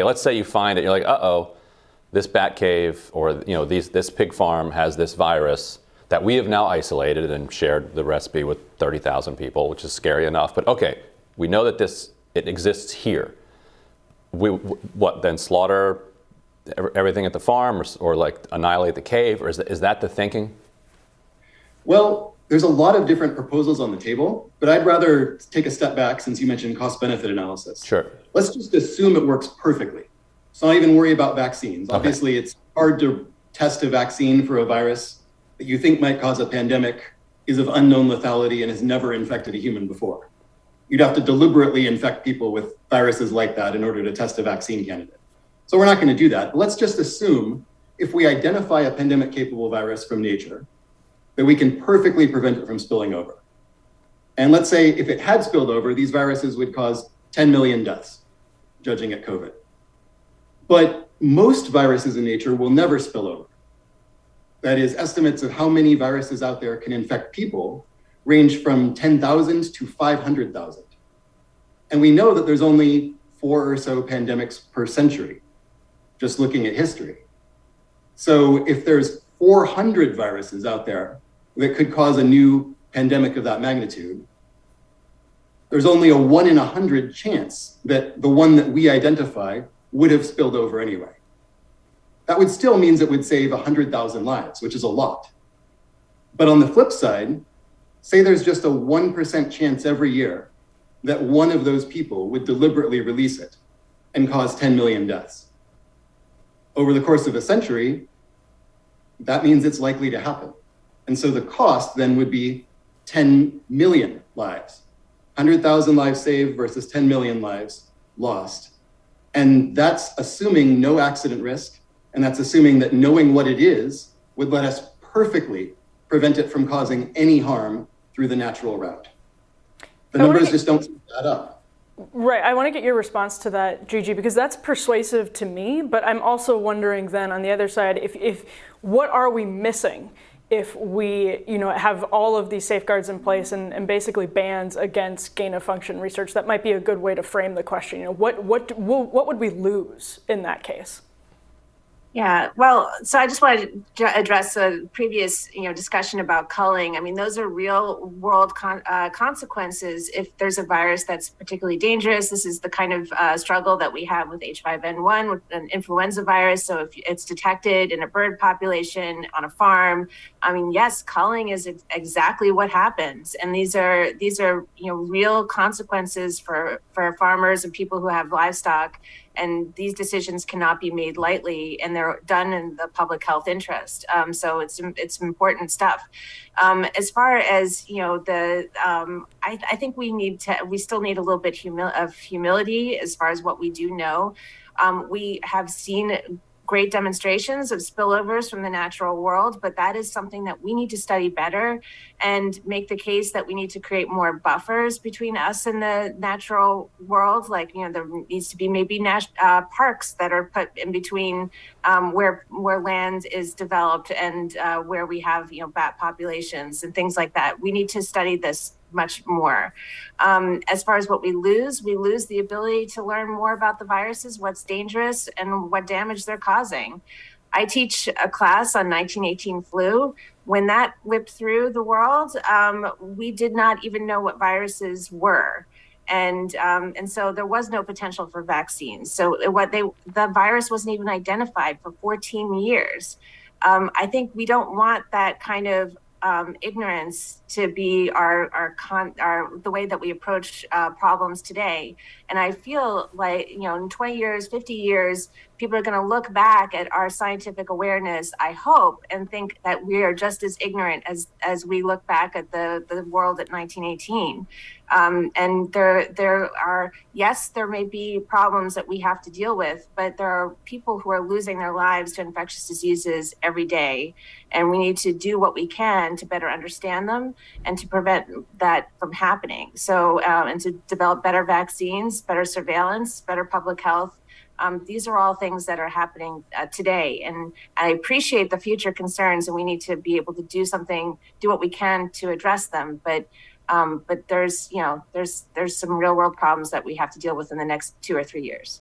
let's say you find it, you're like, uh-oh, this bat cave or this pig farm has this virus that we have now isolated and shared the recipe with 30,000 people, which is scary enough. But okay, we know that it exists here. What then? Slaughter everything at the farm, or like annihilate the cave, or is that the thinking? Well, there's a lot of different proposals on the table, but I'd rather take a step back since you mentioned cost-benefit analysis. Sure. Let's just assume it works perfectly. So not even worry about vaccines. Okay. Obviously, it's hard to test a vaccine for a virus that you think might cause a pandemic, is of unknown lethality, and has never infected a human before. You'd have to deliberately infect people with viruses like that in order to test a vaccine candidate. So we're not going to do that. But let's just assume if we identify a pandemic-capable virus from nature, that we can perfectly prevent it from spilling over. And let's say if it had spilled over, these viruses would cause 10 million deaths, judging at COVID. But most viruses in nature will never spill over. That is, estimates of how many viruses out there can infect people range from 10,000 to 500,000. And we know that there's only 4 or so pandemics per century, just looking at history. So if there's 400 viruses out there that could cause a new pandemic of that magnitude, there's only a 1 in 100 chance that the one that we identify would have spilled over anyway. That would still means it would save 100,000 lives, which is a lot. But on the flip side, say there's just a 1% chance every year that one of those people would deliberately release it and cause 10 million deaths. Over the course of a century, that means it's likely to happen. And so the cost then would be 10 million lives, 100,000 lives saved versus 10 million lives lost. And that's assuming no accident risk. And that's assuming that knowing what it is would let us perfectly prevent it from causing any harm through the natural route. The numbers just don't add up. Right. I want to get your response to that, Gigi, because that's persuasive to me. But I'm also wondering then on the other side, if what are we missing if we have all of these safeguards in place and basically bans against gain-of-function research? That might be a good way to frame the question. What would we lose in that case? Yeah, well, so I just wanted to address a previous, discussion about culling. I mean, those are real world consequences if there's a virus that's particularly dangerous. This is the kind of struggle that we have with H5N1, with an influenza virus. So if it's detected in a bird population on a farm, I mean, yes, culling is exactly what happens. And these are real consequences for farmers and people who have livestock. And these decisions cannot be made lightly, and they're done in the public health interest. So it's important stuff. As far as I think we still need a little bit of humility as far as what we do know. We have seen great demonstrations of spillovers from the natural world, but that is something that we need to study better and make the case that we need to create more buffers between us and the natural world. Like, there needs to be maybe parks that are put in between where land is developed and where we have, bat populations and things like that. We need to study this much more. As far as what we lose the ability to learn more about the viruses, what's dangerous and what damage they're causing. I teach a class on 1918 flu. When that whipped through the world, we did not even know what viruses were. And so there was no potential for vaccines. So the virus wasn't even identified for 14 years. I think we don't want that kind of ignorance to be the way that we approach problems today. And I feel like, in 20 years, 50 years, people are going to look back at our scientific awareness, I hope, and think that we are just as ignorant as we look back at the world at 1918. And there are, yes, there may be problems that we have to deal with, but there are people who are losing their lives to infectious diseases every day. And we need to do what we can to better understand them and to prevent that from happening. So, and to develop better vaccines, better surveillance, better public health. These are all things that are happening today. And I appreciate the future concerns, and we need to be able to do what we can to address them. But there's some real world problems that we have to deal with in the next 2 or 3 years.